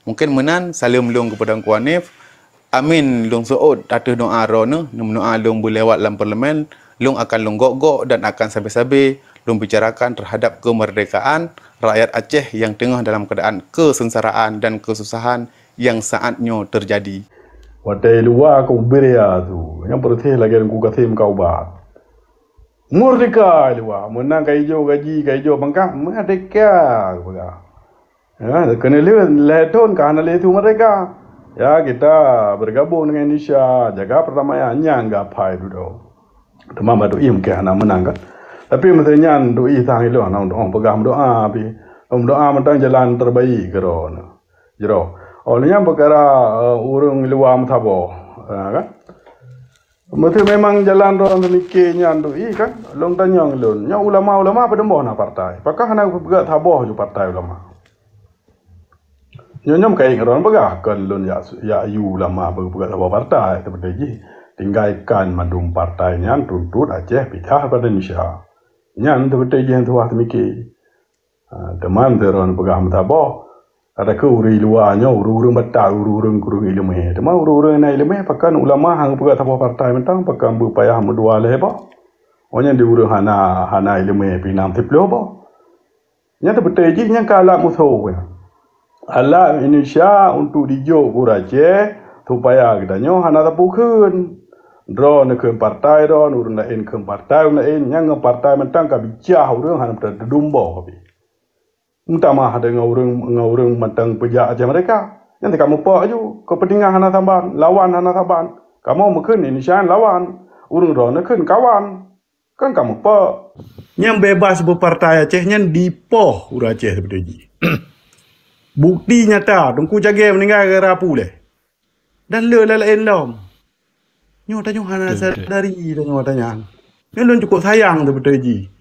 Mungkin menan salim lung kepada Kuanif. Amin lung suud atuh doa rono, doa lung boleh lewat dalam parlimen, lung akan lung gok-gok dan akan sampai-sampai lung bicarakan terhadap kemerdekaan rakyat Aceh yang tengah dalam keadaan kesengsaraan dan kesusahan yang saatnya terjadi. Watai luar kau beria tu, yang perteh lagi yang kuka tim kau bat. Merdeka luar, menang kaijo gaji kaijo bangkang merdeka, betul. Ya, kena leton kerana letu merdeka. Ya, kita bergabung dengan Indonesia, jaga perdamaiannya enggak apa itu doh. Temam doi mungkin anak menang kan. Tapi mestinya doi tang itu anak orang pegang doa, tapi doa mentang jalan terbaik keron. Jero. Olehnya perkara urung luar mtabo, kan? Mesti memang jalan orang demikiannya doi kan. Long tanyang lon. Nya ulama-ulama pada mana partai? Apakah anak pegang taboh ju partai ulama? Nyom kai orang begah kan lun ya yu lama begat apa partai seperti ini tinggalkan mandum partainya tuntut Aceh pindah pada Indonesia nyan seperti ini tuah temiki teman teron begah mtabah ada ke uri luarnya urung batal urung ilmu teman urung na ilmu pakan ulama hang begat apa partai mentang pakan berupaya mendua leh ba onya di urung hana ilmu pinam tiplo ba nya seperti ini nya kala musuh Allah Indonesia untuk dijo Aceh supaya katanya hana tapukeun drone ke partai ron urun lain ke partai lain yang partai mentang ka bijah urang hana terdumbo tapi entah mah ada ngurung mentang pejak aja mereka yang kamu pak ju kepentingan hana tamban lawan hana tamban kamu mungkin Indonesia lawan urung ron keun kawan kan kamu pak yang bebas berpartai Aceh yang dipoh urang Aceh seperti ini. Bukti nyata, tungku jaga meninggal ke rapu leh. Dan le lain dom. Nyo tanya hana sadari tanya tanya. Nyo lon cukup sayang tu betul ji.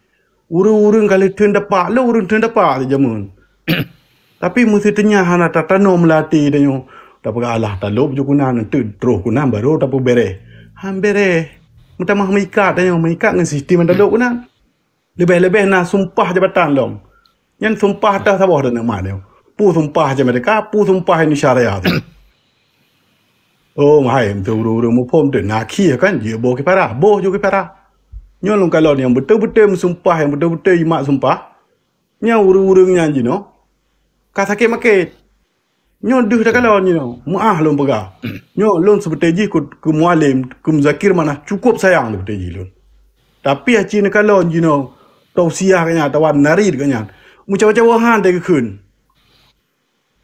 Urung-urung kali turun dapat, le urung turun dapat tu jamun. Tapi mesti tanya hana tatano melatih tanya. Tak Allah tak lob ju kunan tu terus kunan baru tak bere. Han bere. Muta mah mengikat tanya mengikat dengan sistem tak lob kunan. Lebih-lebih nak sumpah jabatan dom. Yang sumpah tak sabah dan nama dia. Pu sumpah je mereka, pu sumpah Indonesia Raya tu. Oh, mahai, tu urung mu pom tu nak kia kan, dia boh ke parah, boh juga parah. Nyolong kalau yang betul-betul sumpah, yang betul-betul imak sumpah, nya urung-urungnya je no. Kata ke maket. Nyo duh dah kalau ni no, muah lom pegah. Nyo lon seperti ji ke mualim, ke muzakir mana cukup sayang seperti ji lon. Tapi aci nak kalau ni no, tausiah kanya, tawan narid kanya. Macam-macam wahan dia kekun.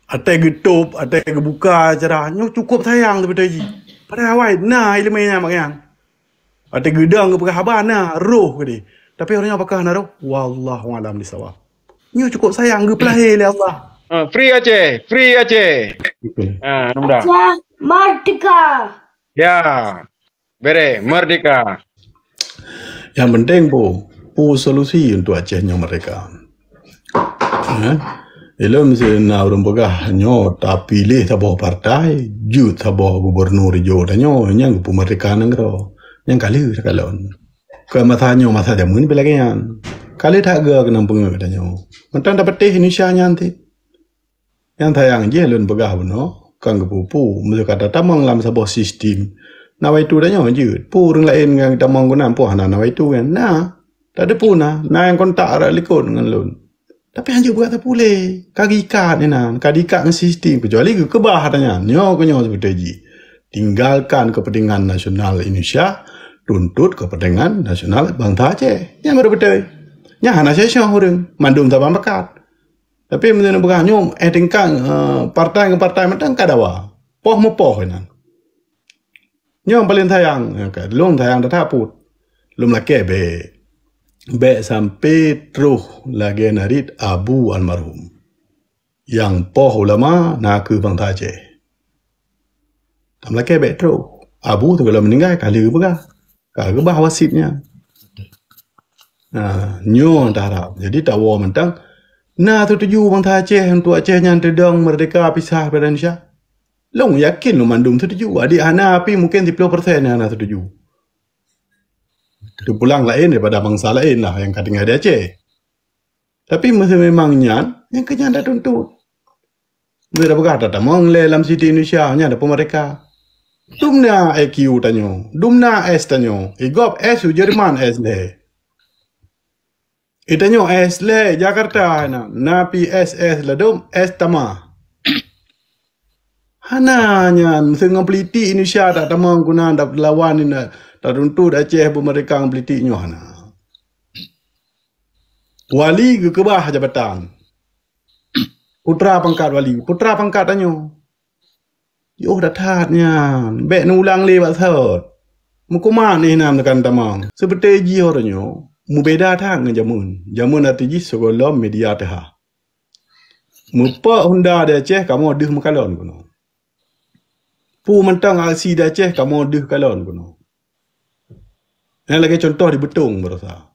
Atai getup, atai gebuka cara, nyo cukup sayang seperti ji. Pada awal, nah ilmunya makanya. Atai gedang ke pekah nah roh ke dia. Tapi orangnya apakah nak roh? Wallahu alam bisawab. Nyo cukup sayang ke pelahir oleh Allah. Free Aceh, free Aceh. Mudah. Merdeka. Ya, bere, merdeka. Yang penting pu solusi untuk Acehnya mereka. Ilmu sena orang pegah nyo tak pilih tabah partai, jut tabah gubernur jo danyo yang kemerdekaan negara. Yang kali sekalon. Ke masanya masa jamun belagian. Kali tak ga kena pengeur danyo. Mentang dapat teh Indonesia nyanti. Yang tayang je lun pegah beno, kang kepupu mesti kata tamang lam sebuah sistem. Nawai tu danyo jut. Pu orang lain yang tamang guna pu hana nawai tu kan. Nah, tak ada puna. Nah yang kontak ara likut dengan lun. Tapi hanya buat tak boleh. Kaki ikat ni nak. Kaki ikat dengan sistem. Kecuali ke kebah katanya. Nyo ke nyo seperti ji. Tinggalkan kepentingan nasional Indonesia. Tuntut kepentingan nasional bangsa Aceh. Yang betul-betul. Yang hanya saya orang. Mandum tak bakat. Tapi menurut berkah nyo. Tingkang partai ke partai mentang kadawa. Poh mepoh ni. Nyo paling sayang. Lung sayang tak put. Lum laki Baik sampai terus lagi narid Abu almarhum. Yang poh ulama nak ke bangsa Aceh. Tam lagi baik terus. Abu tu kalau meninggal kali berkah. Kalau bah wasitnya. Nyo tak harap. Jadi tak war mentang. Nah tu tuju bangsa Aceh untuk Aceh yang terdang merdeka pisah pada Indonesia. Long yakin lu mandum tu tuju. Adik anak api mungkin 10% yang anak tu tuju. Itu pulang lain daripada bangsa lain lah yang tinggal di Aceh. Tapi memangnya yang kenyan tak tuntut. Mereka berkata, tamang le dalam Siti Indonesia nya ada pemerintah. Dumna EQ tanyo, dumna S tanyo, igop S Jerman S le. Itanyo S le Jakarta na PSS la dom S tama. Hananya sing peliti Indonesia tak tamang guna dapat lawan ni tak runtuh Aceh pemerintah peliti nyo hana. Wali ke kebah jabatan. Putra pangkat wali, putra pangkat tanyo. Yo dah tatnya, bek nulang lewat thot. Mukuman ni nam tekan tamang. Seperti ji orangnya, mu beda thang dengan jamun. Jamun ati ji sekolah media tah. Mupa Honda dia Aceh kamu deh makalon kuno. Pu mentang aksi dia Aceh kamu deh kalon kuno. Yang lagi contoh di Betung berasa.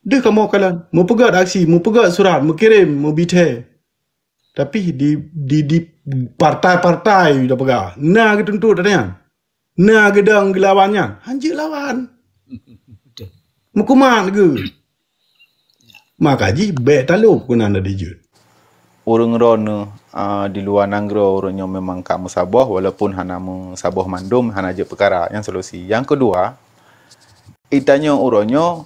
Deh kamu kalon, mu pegat aksi, mu pegat surat, mu kirim, mu bite. Tapi di partai-partai dah pegang. Nah ke tentu tanya. Nah gedang gelawannya. Hanjir lawan. Mukuman ke. Maka ji bek talup kuna anda dijut. Orang ron di luar nanggro orangnya memang kamu saboh walaupun hana saboh mandum hana je perkara yang solusi. Yang kedua, itanya orangnya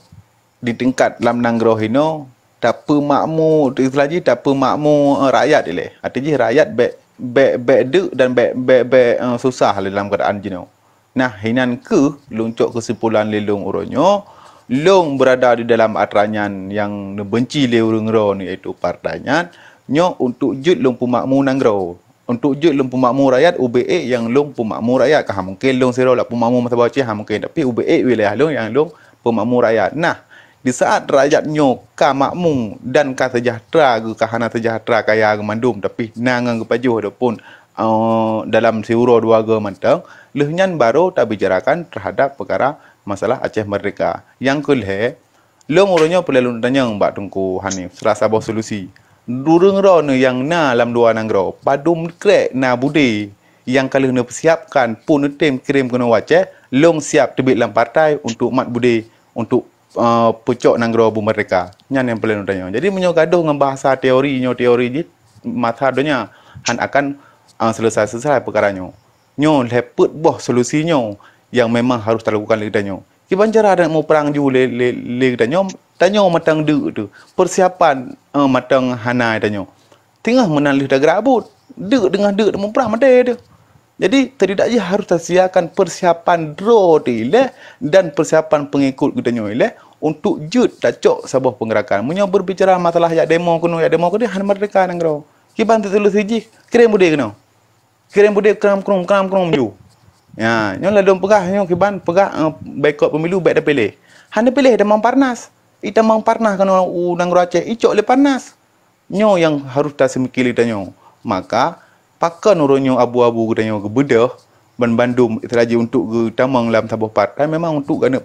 di tingkat dalam nanggro hino tak pemakmur itu lagi tak pemakmur rakyat ile. Artinya rakyat bek dek dan bek susah dalam keadaan jino. Nah, hinan ke luncuk kesimpulan lelong uronyo, long berada di dalam atranyan yang benci le urang ro ni iaitu partainya, nyo untuk jut long pemakmur nanggro. Untuk jut long pemakmur rakyat UBE yang long pemakmur rakyat kah mungkin long sero lah pemakmur masa bawah mungkin tapi UBE wilayah long yang long pemakmur rakyat. Nah, di saat rakyatnya ka makmum dan ka sejahtera ke hana sejahtera kaya ke mandum tapi nangang ke pajuh ataupun dalam siuro dua ke mantang lehnyan baru tak bicarakan terhadap perkara masalah Aceh Merdeka. Yang kelih long urunyo perlu tanya Mbak Tungku Hanif serasa bawa solusi. Durung ro yang na dalam dua nanggro padum krek na budi yang kalau nak persiapkan pun tim kirim kena Aceh long siap tebik dalam partai untuk mat budi untuk pucuk nanggro bu mereka nyan yang perlu tanya. Jadi menyo gaduh dengan bahasa teori ni mata donya han akan selesai perkaranya. Nyo leput boh solusinya yang memang harus dilakukan le danyo. Ki bancara ada mau perang ju le danyo tanyo matang de tu. Persiapan matang hanai danyo. Tengah menalih dah gerabut. De dengan de mau perang mate tu. Jadi tidak je harus tersiakan persiapan draw ile dan persiapan pengikut kita ile untuk jut dacok sebuah penggerakan. Menyo berbicara masalah ya demo kuno han merdeka nanggro. Ki bantu tulus siji kirim bude kuno. Kirim bude kram ju. Ya, nyo la dom pegah nyo kiban pegah boikot pemilu baik dah pilih. Han dah pilih dah mang parnas. Ita mang parnas kan nanggro Aceh icok le parnas. Nyo yang harus tak semikili tanyo. Maka pakan urunyo abu-abu katanya ke bedah ban Bandung iteraji untuk ke tamang dalam sebuah partai memang untuk kena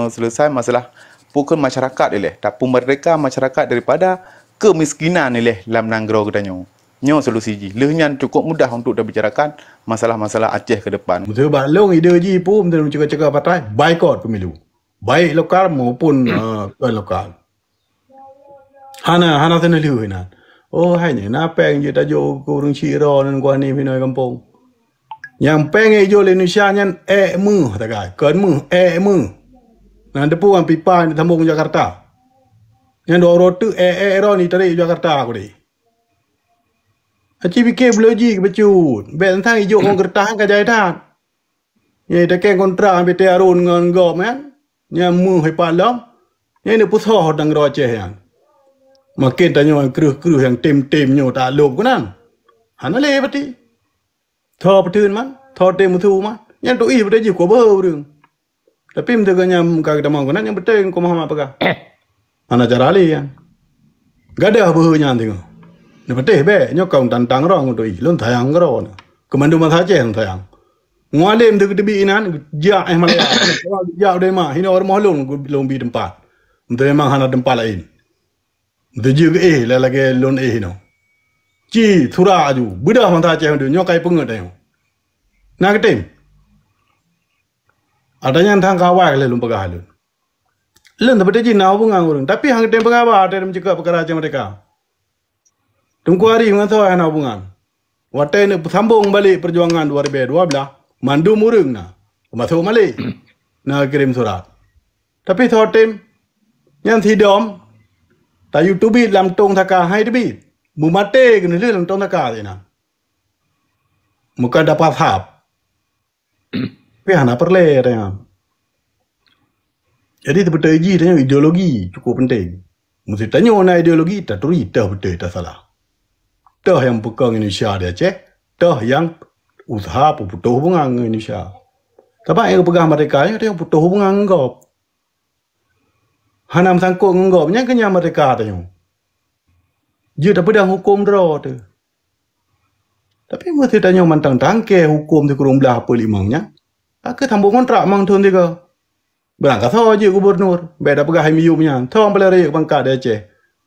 selesai masalah pukul masyarakat ile tak merdeka masyarakat daripada kemiskinan ile dalam nanggro katanya. Nyo solusi ji lehnyan cukup mudah untuk dibicarakan masalah-masalah Aceh ke depan. Betul balong ide ji pun betul cakap partai boikot pemilu. Baik lokal maupun ke lokal. Hana seneliu hina. Oh hanya napa yang dia tajuk kurung ciro dan gua ni pinoi kampung. Yang pengen jo Indonesia nyan mu takai. Kan mu mu. Nah depu ang pipa di Tambung Jakarta. Yang do rotu ro ni tarik Jakarta aku ni. Aci fikir beloji kebecut. Ben tang ijo kong kertas ka jaitan. Ye take kontrak ambil tiarun dengan gom kan. Yang mu hai palam. Yang ni pusoh dang ro Aceh yang. Makin tanya keruh-keruh yang tim-timnya tak lop kunan. Hana le pati. Tho petun man, tho tim thu man. Yang tu pada je ko beu rung. Tapi mte kanya ka kita mau kunan yang betul ko Muhammad pega. Hana cara le yang. Gadah beu nya tengok. Ne peteh be nyokong tantang rong tu i lon thayang ro. Kemandu man saje thayang. Ngualim tu kedebi inan ja malaya. Ja de ma hino orang mahlung bi tempat. Mte memang hana tempat lain. Dejug lagi lon no. Ci thura aju budah mantha Aceh tu nyokai pengut ayo. Nak tim. Adanya thang kawai le lum pegah lun. Lun tapi ji nau bungang urang tapi hang tim pegah ba ada mencegah perkara Aceh mereka. Tunggu hari mengaso ana bungan. Watai ni sambung balik perjuangan 2012, mandum urang na. Masuk balik. Na kirim surat. Tapi thotim yang tidom ta YouTube lam tong thaka hai debi. Mu mate ke ni lam tong thaka ni na. Muka dapat hap. Tapi hana perle ya. Jadi seperti tanya ideologi cukup penting. Mesti tanya mana ideologi tak turi dah betul tak salah. Dah yang pegang Indonesia dia cek, dah yang usaha putus hubungan Indonesia. Tapi yang pegang mereka ni dia putus hubungan engkau. Hanam sangkut engkau punya kenyang mereka tanya. Dia tak pedang hukum draw tu. Tapi mesti tanya mantang tangke hukum tu kurung belah apa limangnya. Aku tambah kontrak mang tuan tiga. Berangkat saja gubernur. Beda pegawai MIU punya. Tolong pelari pangkat di Aceh.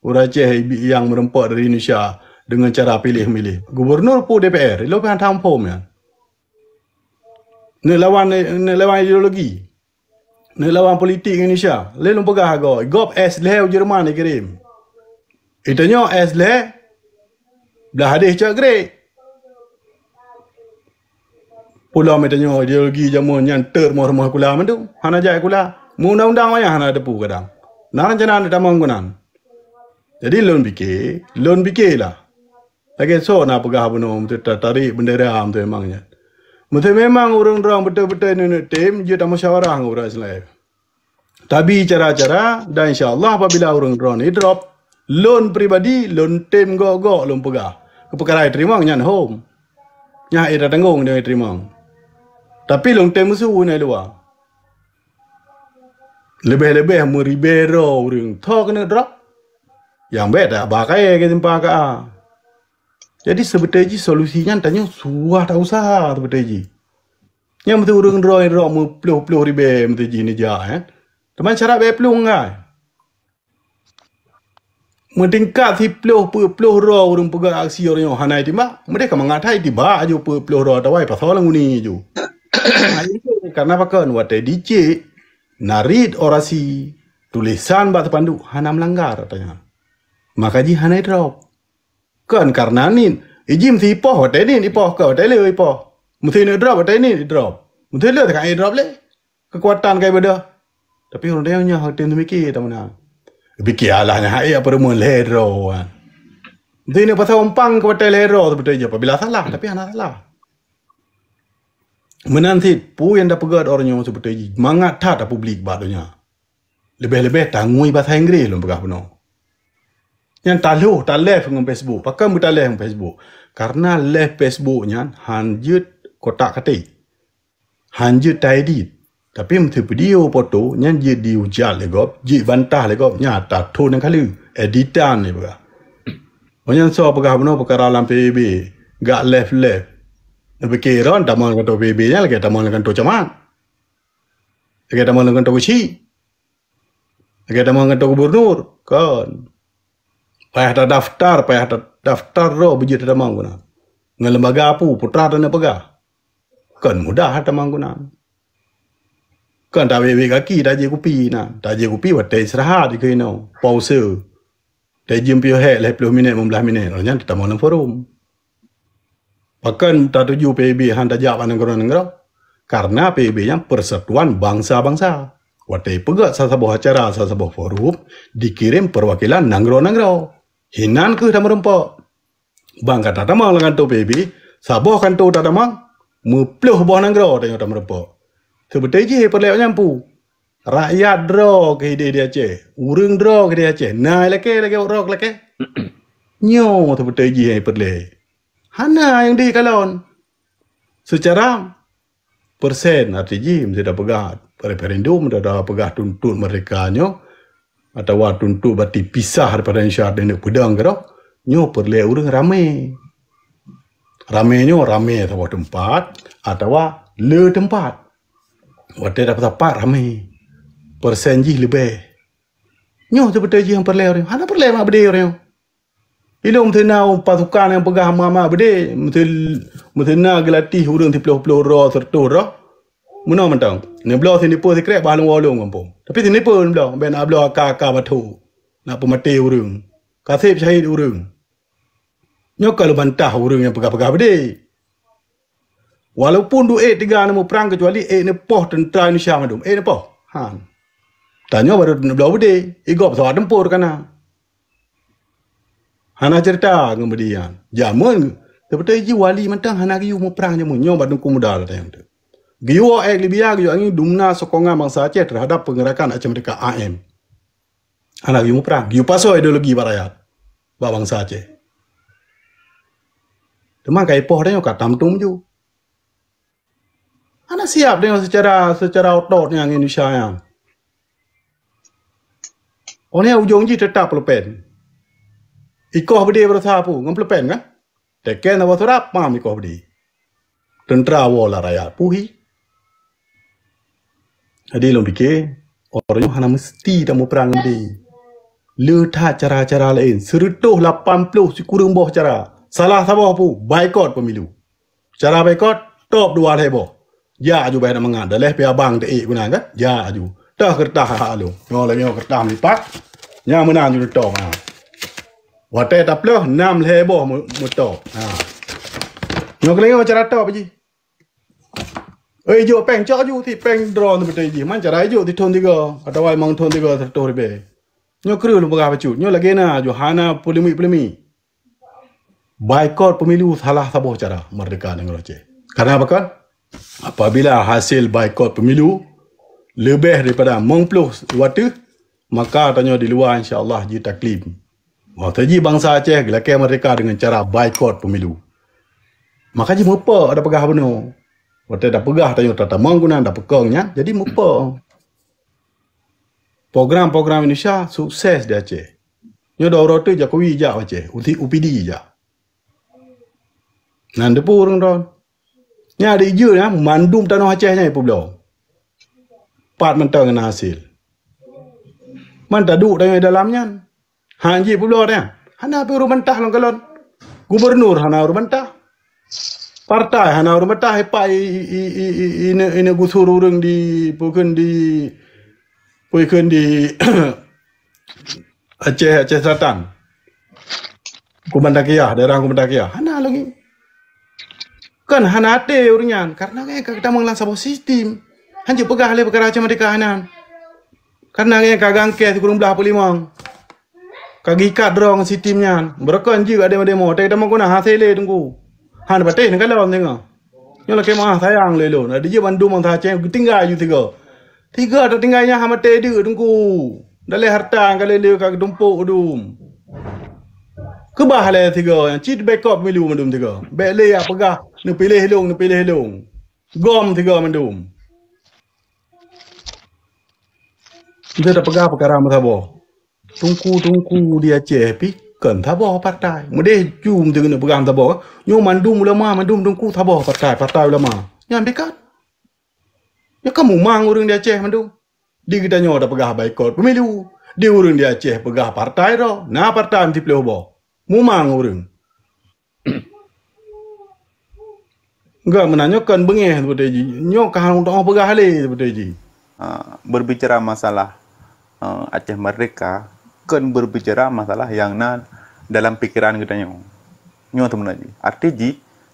Orang Aceh yang merempat dari Indonesia dengan cara pilih-milih. Gubernur pun DPR. Dia lepas tampum ya. Ni lawan ideologi. Ni lawan politik Indonesia. Lalu pegawai agak. Gop es leh Jerman ni kirim. Itanya es leh. Dah hadis cak grek. Pulau metanya ideologi jamun yang termor-mor kula mendu. Hana jaya kula. Undang-undang wayah hana depu kadang. Nah rencana ada tamang gunan. Jadi loan fikir lah. Lagi so nak pegah benar mesti tarik bendera tu memangnya. Mesti memang orang-orang betul-betul ni tim dia tak musyawarah dengan orang Islam. Tapi cara-cara dan insya-Allah apabila orang-orang ni drop loan pribadi, loan tim go-go loan pegah. Keperkara terima nyan home. Nya ira tanggung dia terima. Tapi long time musuh ni luar. Lebih-lebih meribero orang. Thok kena drop. Yang beda bakai ke tempat ka. Jadi sebetulnya solusinya tanya suah tak usah sebetulnya. Yang betul orang draw mu ribe mesti ni ja Teman cara be pelung ngai. Mentingkat si peluh raw orang pegang aksi orang yang hanai tiba. Mereka mengatai tiba aja peluh raw tawai pasal orang ni je. Karena apa kan waktu DJ narid orasi tulisan batu pandu hana melanggar katanya. Maka ji hana drop. Kan karena ni ijim si ipoh waktu ni ipoh ke waktu le ipoh. Mesti ni drop waktu ni drop. Mesti le tak drop le. Kekuatan kayak beda. Tapi orang dia nya hak tem mikir tak mana. Fikir alahnya hai apa rumah lero. Mesti ni pasal umpang ke waktu lero betul je apabila salah tapi hana salah. Menanti pu yang dah pegat orang yang seperti ini. Mangat tak publik badunya. Lebih-lebih tangui bahasa Inggeris lho pegah penuh. Yang tak live dengan Facebook. Pakai buta live dengan Facebook. Karena live Facebooknya hanjut kotak ketik. Hanjut edit. Tapi mesti video foto yang dia diujar legop, dia bantah legop, nyata tu yang kali editan ni pegah. Orang so pegah penuh perkara dalam PBB. Gak live. Fikir orang tamal kantor PB nya lagi tamal kantor camat. Lagi tamal kantor uci. Lagi tamal kantor gubernur. Kan. Payah daftar roh biji tamal guna. Dengan lembaga apa putra dan pegah. Kan mudah tamal guna. Kan tak PB kaki tak je kopi na. Tak je kopi waktu istirahat ke ino. Pause. Tak je empio hek 10 minit 15 minit. Orangnya tamal dalam forum. Bahkan tak tuju PBB handa jawab negara-negara karena PBB-nya Persatuan Bangsa-Bangsa. Waktu pegat sebuah acara, sebuah forum dikirim perwakilan negara-negara. Hinan ke tak merempak. Bang kata tamang dengan tu PBB, sabuh kan tu tak tamang, mupluh buah negara tengok tak merempak. Sebetulnya perlek nyampu. Rakyat draw ke dia Aceh, urang draw ke dia Aceh. Nah lagi orang lagi. Nyo sebetulnya perlek. Hana yang dikalon. Secara persen artinya mesti dah pegah referendum, dah pegah tuntut mereka nyo atau tuntut berarti pisah daripada Indonesia dan pedang ke nyo perle orang ramai. Ramai atau tempat atau le tempat. Waktu dapat tempat ramai. Persen ji lebih. Nyo sebetulnya yang perle orang. Hana perle mak berdiri orang. Ilmu mesti nak pasukan yang pegah mama bede, mesti nak gelatih urang 30 roh sertu roh. Mana mentang. Ni belah sini pun secret bahan walung kampung. Tapi sini pun belah ben belah akak batu. Nak pemati urang. Kasih syahid urang. Nyo kalau bantah orang yang pegah-pegah bede. Walaupun duit 3 nemu perang kecuali ni poh tentera Indonesia madum. Ni poh. Han. Tanya baru belau bede. Igop pesawat tempur kana. Hana cerita kemudian. Jamun. Seperti ji wali mentang hana giyu mu perang jamun. Nyo badung kumudal tayang tu. Giyu Libya giyu angin dumna sokongan bangsa Aceh terhadap penggerakan Aceh Merdeka AM. Hana giyu mu perang. Giyu paso ideologi barayat. Bangsa Aceh. Teman kai poh dia katam tum ju. Ana siap dengan secara outdoornya yang Indonesia yang. Orangnya ujung ji tetap pelepen. Ikoh bedi bersapu, ngam pelepen kan? Teken awak serap pam ikoh bedi. Tentera wala rakyat puhi. Jadi lo fikir orangnya hana mesti tak mau perang bedi. Letak cara-cara lain. Serutuh 80 si kurang boh cara. Salah sabah pu, boykot pemilu. Cara boykot, top 2 heboh. Ya aju bayar mengan. Daleh pihak bang te guna kan? Ya aju. Dah kertas lu. Nyo lagi kertas lipat. Nya menang ju top. Wate tak peluh 6 heboh muto. Nyo keleng cara top ji. Jo peng cok ju ti peng drone betul ji. Man cara jo ti thon 3 atau wai mang thon 3 terto ribe. Nyo kru lu bagah bacu. Nyo lagi na Johana polemi. Boykot pemilu salah sabuh cara merdeka negara Aceh. Karena apa kan? Apabila hasil boykot pemilu lebih daripada 90 waktu, maka tanya di luar insya-Allah ji taklim. Waktu ji bangsa Aceh gelakai merdeka dengan cara boykot pemilu. Maka ji mepa ada pegah benar. Waktu dah pegah tanya tata menggunakan dah pekongnya, jadi mepa. Program-program Indonesia sukses di Aceh. Nyo dah orang tu Jokowi je Aceh, UPD je. Nan depu orang don. Nya ada je ya, mandum tanah Aceh nya ipu belau. Pat mentang dengan hasil. Man taduk tanya dalamnya. Hanji ipu belau dia. Hana pe urus mentah long kalon. Gubernur hana urus mentah. Partai hana urus mentah hepa ini gusur orang di bukan di Aceh Selatan. Kumandakia, daerah Kumandakia. Hana lagi. Kan hana ade orangnya karena kita mengelang sebuah sistem. Hanya pegah le perkara Aceh Merdeka hanan. Karena kagang ke kurang belah polimang. Kagi kat drong sistemnya. Berkan juga ada demo. Tak kita mau guna hasil le tunggu. Han batin kalau tengok. Nyo laki mah sayang le lo. Ada je Bandung mang Aceh tinggal ju 3. 3 tak tinggalnya hama te dia tunggu. Dalai harta kalau le kag dumpuk dum. Kebah le 3 yang cheat backup milu mandum 3. Baik le ya pegah nu pilih helong. Gom 3 mandum. Kita dah pegah perkara Sabah. Tungku di Aceh pi kan Sabah partai. Mudeh jum dengan pegang Sabah. Nyo mandum ulama mandum tungku Sabah partai ulama. Yang dekat. Ya kamu mang orang di Aceh mandum. Di kita nyo dah pegah boikot pemilu. Di orang di Aceh pegah partai ro. Nah partai mesti pilih boh. Mumang orang. Enggak menanyakan bengeh seperti ini. Nyok kahang untuk pegah le seperti ini. Berbicara masalah Aceh Merdeka, kan berbicara masalah yang dalam pikiran kita nyo. Nyo teman lagi. Artinya,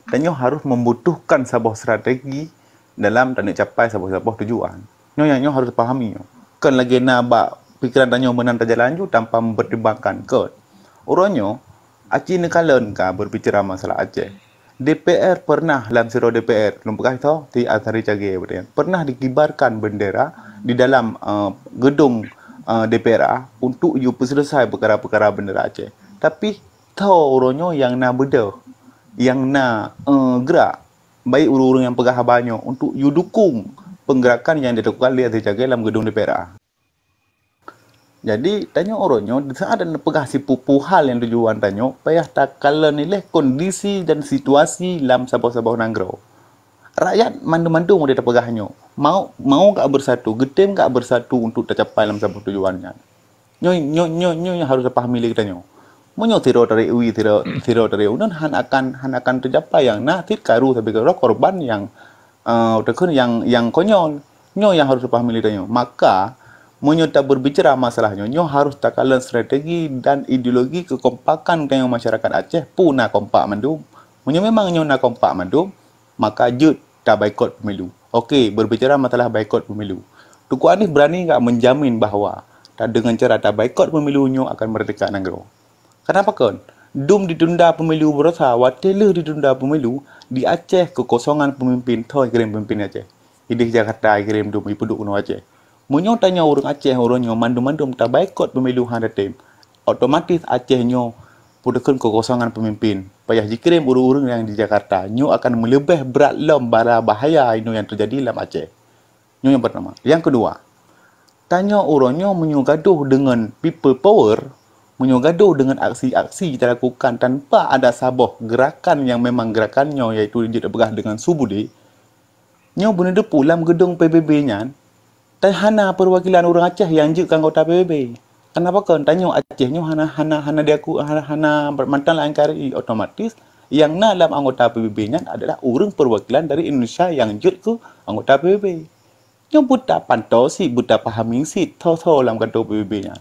kita harus membutuhkan sebuah strategi dalam tak capai sebuah tujuan. Nyo harus pahami. Kan lagi nak pikiran tanyo menan terjalan ju tanpa mempertimbangkan ke. Orangnya Aceh nekalan ka berbicara masalah Aceh. DPR pernah dalam siro DPR, lumpukah itu di Athari Cage pernah dikibarkan bendera di dalam gedung DPR untuk you selesai perkara-perkara bendera Aceh. Tapi tahu orangnya yang nak beda, yang nak gerak, baik urung-urung yang pegah banyak untuk you dukung penggerakan yang dilakukan di Athari Cage dalam gedung DPR. Jadi tanya orangnya saat ada pegah si pupu hal yang tujuan tanya payah tak kala nilai kondisi dan situasi dalam sabah-sabah nanggro. Rakyat mandu-mandu mau dia pegahnya. Mau gak bersatu, gedem gak bersatu untuk tercapai dalam sabah tujuannya. Nyo harus pahami lagi tanya. Menyo tiro dari UI tiro dari unan han akan tercapai yang tit karu tapi kalau korban yang yang konyol. Nyo yang harus pahami lagi tanya. Maka Munyo tak berbicara masalahnya, nyo harus takalan strategi dan ideologi kekompakan kaya masyarakat Aceh pun nak kompak mandum. Munyo memang nyo nak kompak mandum, maka jut tak boikot pemilu. Okey, berbicara masalah boikot pemilu. Tuku Anif berani tak menjamin bahawa tak dengan cara tak boikot pemilu nyo akan merdeka negara. Kenapa kan? Dum ditunda pemilu berasa, watela ditunda pemilu, di Aceh kekosongan pemimpin, toh kirim pemimpin Aceh. Di Jakarta kirim dum ipuduk kuno Aceh. Munyo tanya orang Aceh orangnya mandum-mandum tak boikot pemilu hang datem. Otomatis Acehnya pudakan kekosongan pemimpin. Payah dikirim urang-urang yang di Jakarta, nyo akan melebih berat lom bara bahaya ino yang terjadi dalam Aceh. Nyo yang pertama. Yang kedua, tanya orangnya munyo gaduh dengan people power, munyo gaduh dengan aksi-aksi dilakukan tanpa ada sabah gerakan yang memang gerakannya iaitu dia bergah dengan subudi. Nyo benar pulang gedung PBB nya. Hana perwakilan orang Aceh yang je anggota PBB. Kenapa kan tanya Acehnya hana dia ku hana mantan angkari otomatis yang dalam anggota PBB-nya adalah orang perwakilan dari Indonesia yang je ke anggota PBB. Yang buta pantau si buta pahami si tho dalam kantor PBB-nya.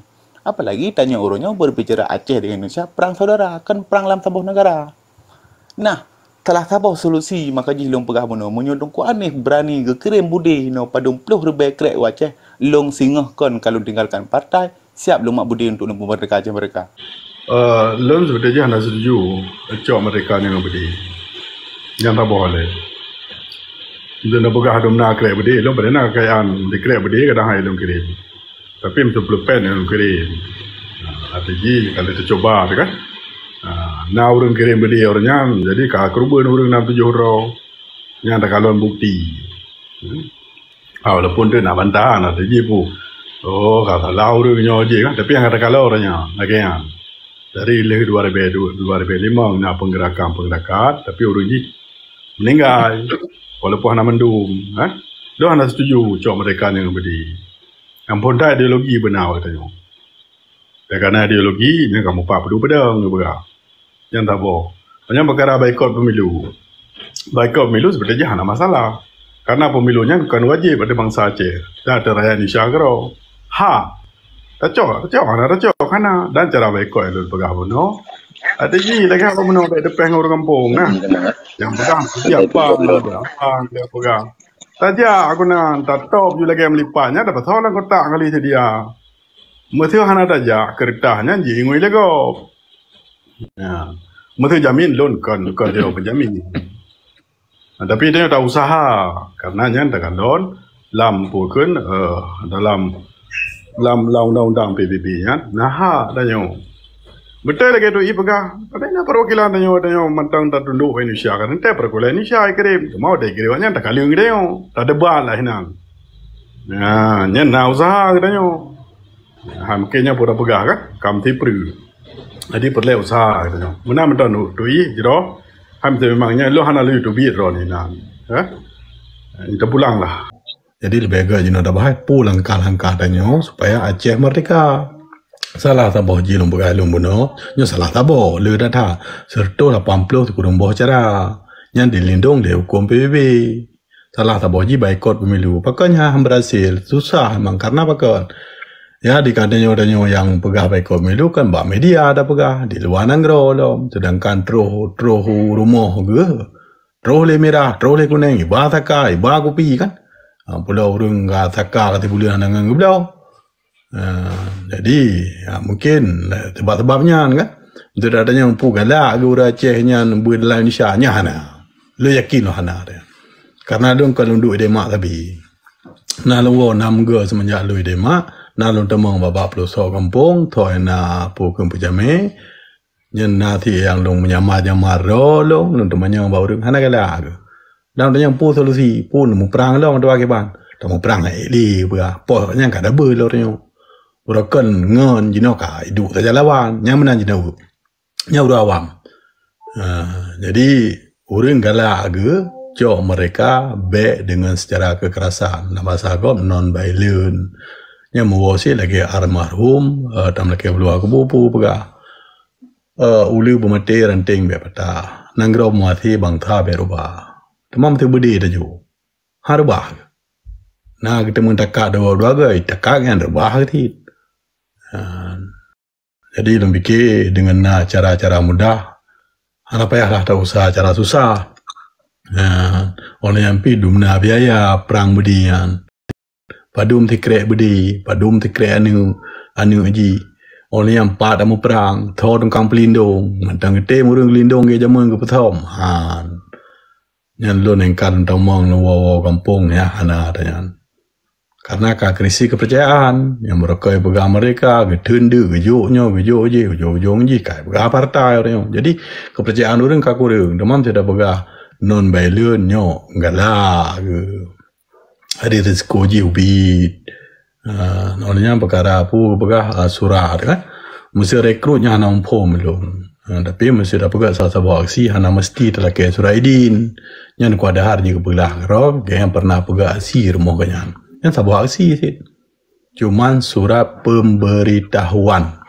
Apalagi tanya orangnya berbicara Aceh dengan Indonesia perang saudara, kan perang dalam sebuah negara. Nah, telah sabah solusi maka jilong pegah bono menyodong ku Anif berani gekirim budi no padung puluh ribu krek Aceh long singah kon kalau tinggalkan partai siap lumak budi untuk memerdeka Aceh mereka. Lon sebenarnya hanya setuju cok mereka ni budi. Yang tak boleh. Dia nak pegah dom nak krek budi, lon pernah kayaan di krek budi kadang hai lon kirim. Tapi untuk pelupen lon kirim. Artinya kalau kita coba kan. Nah orang kirim beli orangnya, jadi kerubuan orang 6-7 orang yang ada kalon bukti. Walaupun dia nak bantah, nak terji pun. Oh, kata lah orangnya aja kan, tapi yang ada kalon orangnya, lagian. Dari lebih 2005 nak penggerakan, tapi orangnya meninggal. Walaupun hanya mendung, dia hanya setuju cok mereka yang beli. Yang pun tak ideologi benar katanya. Dan kerana ideologi, ni kamu pak peduli pedang berapa. Yang tak boleh. Hanya perkara boikot pemilu. Boikot pemilu sebenarnya hanya masalah. Karena pemilunya bukan wajib pada bangsa Aceh. Dan ada rakyat Indonesia kero. Tak cok karena dan cara boikot itu pegah bono. Ada je lagi apa bono kat depan orang kampung nah. Yang pegang siapa dia pegang. Saja aku nak tak top je lagi melipatnya dapat soalan kotak kali sedia. Mesti hana saja keretahnya je ngui lego. Ya. Mesti jamin loan kan dia penjamin. Tapi dia tak usaha karena nya tak loan lampukan dalam undang-undang PBB nya nah danyo. Betul lagi tu ipega. Padahal perwakilan danyo mantang tak tunduk Indonesia kan ente perwakilan Indonesia kirim. Mau dah kirimnya tak kali ngideo. Tak debat lah hinang. Nah, nya usaha danyo. Mungkinnya pura pegah kan kamti pru. Jadi perlu usaha katanya. Mana mentan tu jero. Memangnya lo hana lu tu bi ro ni nan. Kita pulang lah. Jadi lebih agak jino dah bahas pulang langkah tanya supaya Aceh merdeka. Salah tak boh jilong begalung buno. Nyo salah tak boh lu dah ta. Serta 80 tu kurang boh cara. Yang dilindung dia hukum PBB. Salah tak boh ji boikot pemilu. Pakanya berhasil susah memang karena pakon. Ya di kadanyo yang pegah boikot pemilu kan mbak media ada pegah di luar negara lom. Sedangkan troh rumah ke. Troh le merah, troh le kuning, iba taka, iba kopi kan. Pulau orang taka kata bulan dengan pulau. Jadi ya, mungkin sebab-sebabnya kan. Untuk adanya yang galak ke orang Acehnya berdalam Indonesia nya hana. Lo yakin lo hana dia. Karena dong kalau duduk demak tapi. Nah lo 6 ke semenjak lo demak. Nah lo temang babak pelosok kampung. Toy na pukul pejame. Yang nanti yang lo menyamar-nyamar lo temanya bawa orang hana galak ke. Dan yang pun solusi pun mau perang lo untuk akibat. Tak mau perang ni berapa. Pokoknya kan ada lo orang. Orang kan ngon jino ka hidup saja lawan. Yang mana jino. Yang orang awam. Jadi orang galak ke. Jauh mereka baik dengan secara kekerasan. Nama saya non-violent. Yang mewasi lagi almarhum. Tam lagi beluar ke bupu pegah. Ulu bermati ranting berpata. Nanggro mati bangta berubah. Tamam tu budi dah ju. Harubah. Nah, kita mentakak dua-dua guys, takak yang terbah ti. Jadi lebih ke dengan cara-cara mudah. Anak payahlah tak usah cara susah. Oleh yang pi dumna biaya perang bedian. Padum tikrek bedi, padum tikrek anu aji. Oleh yang pat amu perang, thor tungkang pelindung, mantang gede murung lindung ke jaman ke petom. Yang lo nengkan tomong no kampung ya anak dan karena krisis kepercayaan yang mereka pegang mereka getundu gejoknya gejok kai pegang partai orang. Jadi kepercayaan orang kakurang demam tidak pegang non bailun nyo galah ada risiko ji ubit. Olehnya perkara apa pegang surat kan mesti rekrutnya anak umpom belum. Tapi mesti dah pegang sahabat aksi hana mesti telah ke surat idin yang ku ada hari ke belah rog yang pernah pegang aksi rumah kanyan yang sahabat aksi sih cuman surat pemberitahuan